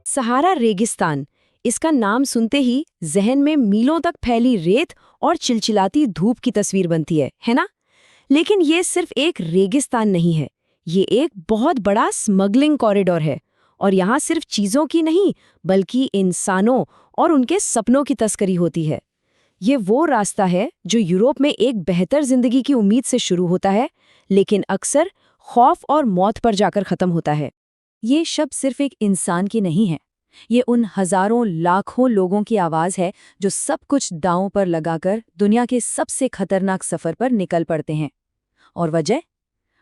सहारा रेगिस्तान, इसका नाम सुनते ही जहन में मीलों तक फैली रेत और चिलचिलाती धूप की तस्वीर बनती है ना? लेकिन ये सिर्फ एक रेगिस्तान नहीं है, ये एक बहुत बड़ा स्मगलिंग कॉरिडोर है। और यहाँ सिर्फ चीज़ों की नहीं, बल्कि इंसानों और उनके सपनों की तस्करी होती है। ये वो रास्ता है जो यूरोप में एक बेहतर जिंदगी की उम्मीद से शुरू होता है, लेकिन अक्सर खौफ और मौत पर जाकर ख़त्म होता है। ये शब्द सिर्फ एक इंसान की नहीं है, ये उन हजारों लाखों लोगों की आवाज़ है जो सब कुछ दांव पर लगाकर दुनिया के सबसे खतरनाक सफ़र पर निकल पड़ते हैं। और वजह?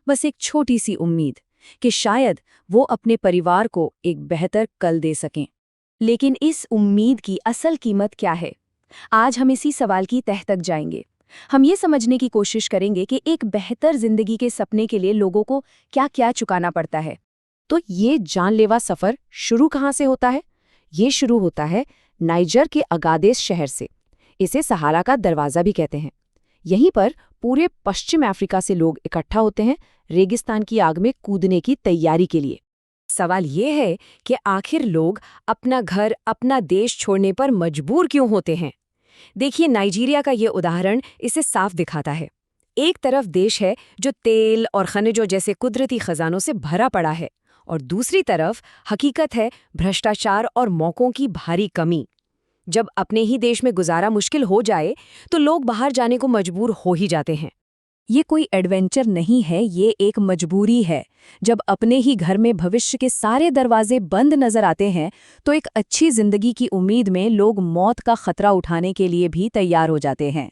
बस एक छोटी सी उम्मीद कि शायद वो अपने परिवार को एक बेहतर कल दे सकें। लेकिन इस उम्मीद की असल कीमत क्या है? आज हम इसी सवाल की तह तक जाएंगे। हम ये समझने की कोशिश करेंगे कि एक बेहतर जिंदगी के सपने के लिए लोगों को क्या-क्या चुकाना पड़ता है। तो ये जानलेवा सफ़र शुरू कहाँ से होता है? ये शुरू होता है नाइजर के अगादेस शहर से। इसे सहारा का दरवाज़ा भी कहते हैं। यहीं पर पूरे पश्चिम अफ्रीका से लोग इकट्ठा होते हैं रेगिस्तान की आग में कूदने की तैयारी के लिए। सवाल ये है कि आखिर लोग अपना घर, अपना देश छोड़ने पर मजबूर क्यों होते हैं? देखिए, नाइजीरिया का ये उदाहरण इसे साफ दिखाता है। एक तरफ देश है जो तेल और खनिजों जैसे कुदरती खजानों से भरा पड़ा है, और दूसरी तरफ हकीकत है भ्रष्टाचार और मौकों की भारी कमी। जब अपने ही देश में गुजारा मुश्किल हो जाए तो लोग बाहर जाने को मजबूर हो ही जाते हैं। ये कोई एडवेंचर नहीं है, ये एक मजबूरी है। जब अपने ही घर में भविष्य के सारे दरवाजे बंद नजर आते हैं तो एक अच्छी जिंदगी की उम्मीद में लोग मौत का खतरा उठाने के लिए भी तैयार हो जाते हैं।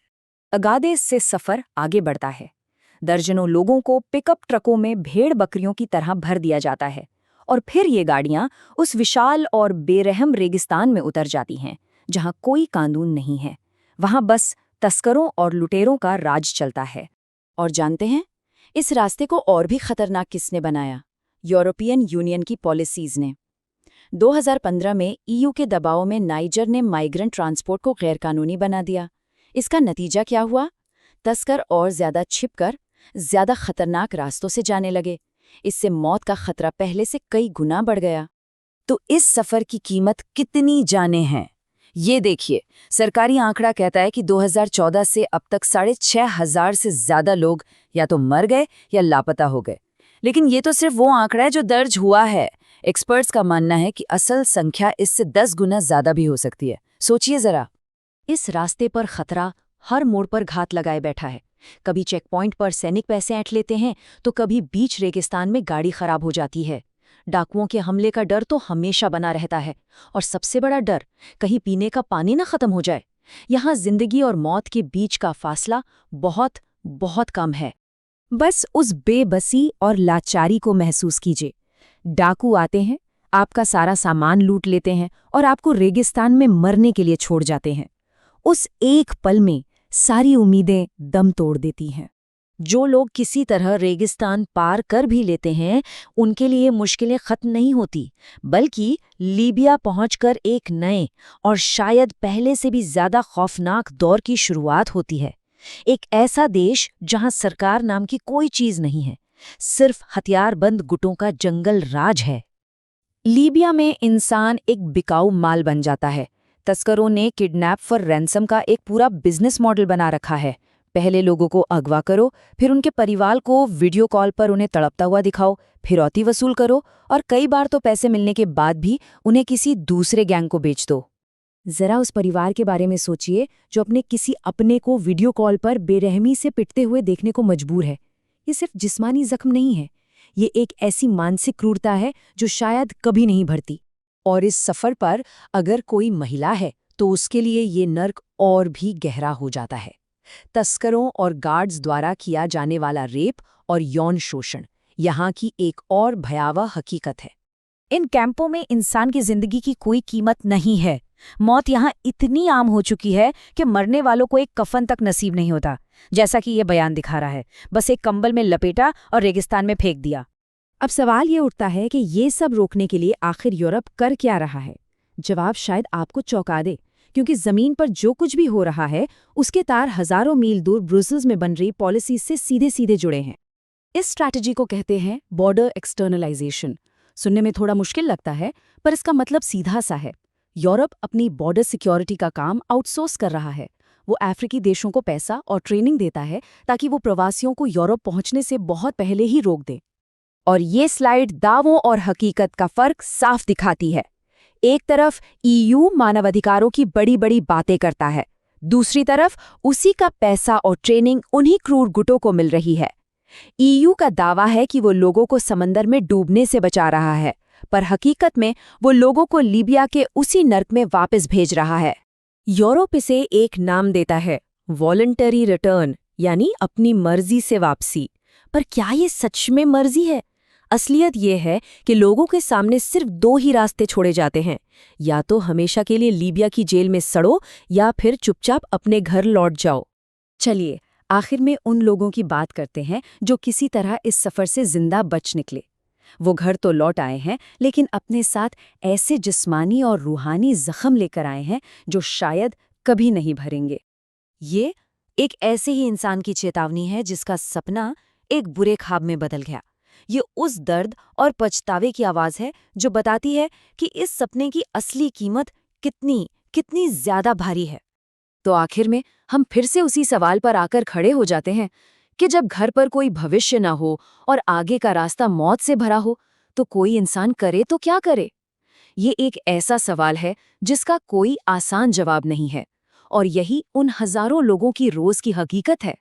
अगादेस से सफ़र आगे बढ़ता है। दर्जनों लोगों को पिकअप ट्रकों में भेड़ बकरियों की तरह भर दिया जाता है और फिर ये गाड़ियां उस विशाल और बेरहम रेगिस्तान में उतर जाती हैं जहां कोई कानून नहीं है। वहां बस तस्करों और लुटेरों का राज चलता है। और जानते हैं, इस रास्ते को और भी खतरनाक किसने बनाया? यूरोपियन यूनियन की पॉलिसीज ने। 2015 में ईयू के दबाव में नाइजर ने माइग्रेंट ट्रांसपोर्ट को गैरकानूनी बना दिया। इसका नतीजा क्या हुआ? तस्कर और ज्यादा छिपकर ज्यादा खतरनाक रास्तों से जाने लगे। इससे मौत का खतरा पहले से कई गुना बढ़ गया। तो इस सफर की कीमत कितनी जाने हैं? ये देखिए, सरकारी आंकड़ा कहता है कि 2014 से अब तक 6,500 से ज्यादा लोग या तो मर गए या लापता हो गए। लेकिन ये तो सिर्फ वो आंकड़ा है जो दर्ज हुआ है। एक्सपर्ट्स का मानना है कि असल संख्या इससे 10 गुना ज्यादा भी हो सकती है। सोचिए जरा, इस रास्ते पर खतरा हर मोड़ पर घात लगाए बैठा है। कभी चेक पॉइंट पर सैनिक पैसे ऐंठ लेते हैं तो कभी बीच रेगिस्तान में गाड़ी खराब हो जाती है। डाकुओं के हमले का डर तो हमेशा बना रहता है, और सबसे बड़ा डर, कहीं पीने का पानी ना खत्म हो जाए। यहाँ जिंदगी और मौत के बीच का फासला बहुत बहुत कम है। बस उस बेबसी और लाचारी को महसूस कीजिए। डाकू आते हैं, आपका सारा सामान लूट लेते हैं और आपको रेगिस्तान में मरने के लिए छोड़ जाते हैं। उस एक पल में सारी उम्मीदें दम तोड़ देती हैं। जो लोग किसी तरह रेगिस्तान पार कर भी लेते हैं, उनके लिए मुश्किलें खत्म नहीं होती, बल्कि लीबिया पहुंचकर एक नए और शायद पहले से भी ज्यादा खौफनाक दौर की शुरुआत होती है। एक ऐसा देश जहां सरकार नाम की कोई चीज नहीं है, सिर्फ हथियारबंद गुटों का जंगल राज है। लीबिया में इंसान एक बिकाऊ माल बन जाता है। तस्करों ने किडनैप फॉर रैंसम का एक पूरा बिजनेस मॉडल बना रखा है। पहले लोगों को अगवा करो, फिर उनके परिवार को वीडियो कॉल पर उन्हें तड़पता हुआ दिखाओ, फिरौती वसूल करो, और कई बार तो पैसे मिलने के बाद भी उन्हें किसी दूसरे गैंग को बेच दो। जरा उस परिवार के बारे में सोचिए जो अपने किसी अपने को वीडियो कॉल पर बेरहमी से पिटते हुए देखने को मजबूर है। ये सिर्फ जिस्मानी जख्म नहीं है, ये एक ऐसी मानसिक क्रूरता है जो शायद कभी नहीं भरती। और इस सफर पर अगर कोई महिला है तो उसके लिए ये नर्क और भी गहरा हो जाता है। तस्करों और गार्ड्स द्वारा किया जाने वाला रेप और यौन शोषण यहाँ की एक और भयावह हकीकत है। इन कैंपों में इंसान की जिंदगी की कोई कीमत नहीं है। मौत यहाँ इतनी आम हो चुकी है कि मरने वालों को एक कफन तक नसीब नहीं होता, जैसा कि ये बयान दिखा रहा है। बस एक कंबल में लपेटा और रेगिस्तान में फेंक दिया। अब सवाल ये उठता है कि ये सब रोकने के लिए आखिर यूरोप कर क्या रहा है? जवाब शायद आपको चौंका दे, क्योंकि जमीन पर जो कुछ भी हो रहा है उसके तार हजारों मील दूर ब्रुसेल्स में बन रही पॉलिसी से सीधे सीधे जुड़े हैं। इस स्ट्रैटेजी को कहते हैं बॉर्डर एक्सटर्नलाइजेशन। सुनने में थोड़ा मुश्किल लगता है, पर इसका मतलब सीधा सा है। यूरोप अपनी बॉर्डर सिक्योरिटी का काम आउटसोर्स कर रहा है। वो अफ्रीकी देशों को पैसा और ट्रेनिंग देता है ताकि वो प्रवासियों को यूरोप पहुंचने से बहुत पहले ही रोक दे। और ये स्लाइड दावों और हकीकत का फर्क साफ दिखाती है। एक तरफ ईयू मानवाधिकारों की बड़ी बड़ी बातें करता है, दूसरी तरफ उसी का पैसा और ट्रेनिंग उन्हीं क्रूर गुटों को मिल रही है। ईयू का दावा है कि वो लोगों को समंदर में डूबने से बचा रहा है, पर हकीकत में वो लोगों को लीबिया के उसी नर्क में वापस भेज रहा है। यूरोप इसे एक नाम देता है, वॉलंटरी रिटर्न, यानी अपनी मर्जी से वापसी। पर क्या ये सच में मर्जी है? असलियत ये है कि लोगों के सामने सिर्फ दो ही रास्ते छोड़े जाते हैं, या तो हमेशा के लिए लीबिया की जेल में सड़ो या फिर चुपचाप अपने घर लौट जाओ। चलिए, आखिर में उन लोगों की बात करते हैं जो किसी तरह इस सफ़र से जिंदा बच निकले। वो घर तो लौट आए हैं, लेकिन अपने साथ ऐसे जिस्मानी और रूहानी जख्म लेकर आए हैं जो शायद कभी नहीं भरेंगे। ये एक ऐसे ही इंसान की चेतावनी है जिसका सपना एक बुरे ख्वाब में बदल गया। ये उस दर्द और पछतावे की आवाज़ है जो बताती है कि इस सपने की असली कीमत कितनी ज्यादा भारी है। तो आखिर में हम फिर से उसी सवाल पर आकर खड़े हो जाते हैं कि जब घर पर कोई भविष्य न हो और आगे का रास्ता मौत से भरा हो, तो कोई इंसान करे तो क्या करे? ये एक ऐसा सवाल है जिसका कोई आसान जवाब नहीं है, और यही उन हजारों लोगों की रोज की हकीकत है।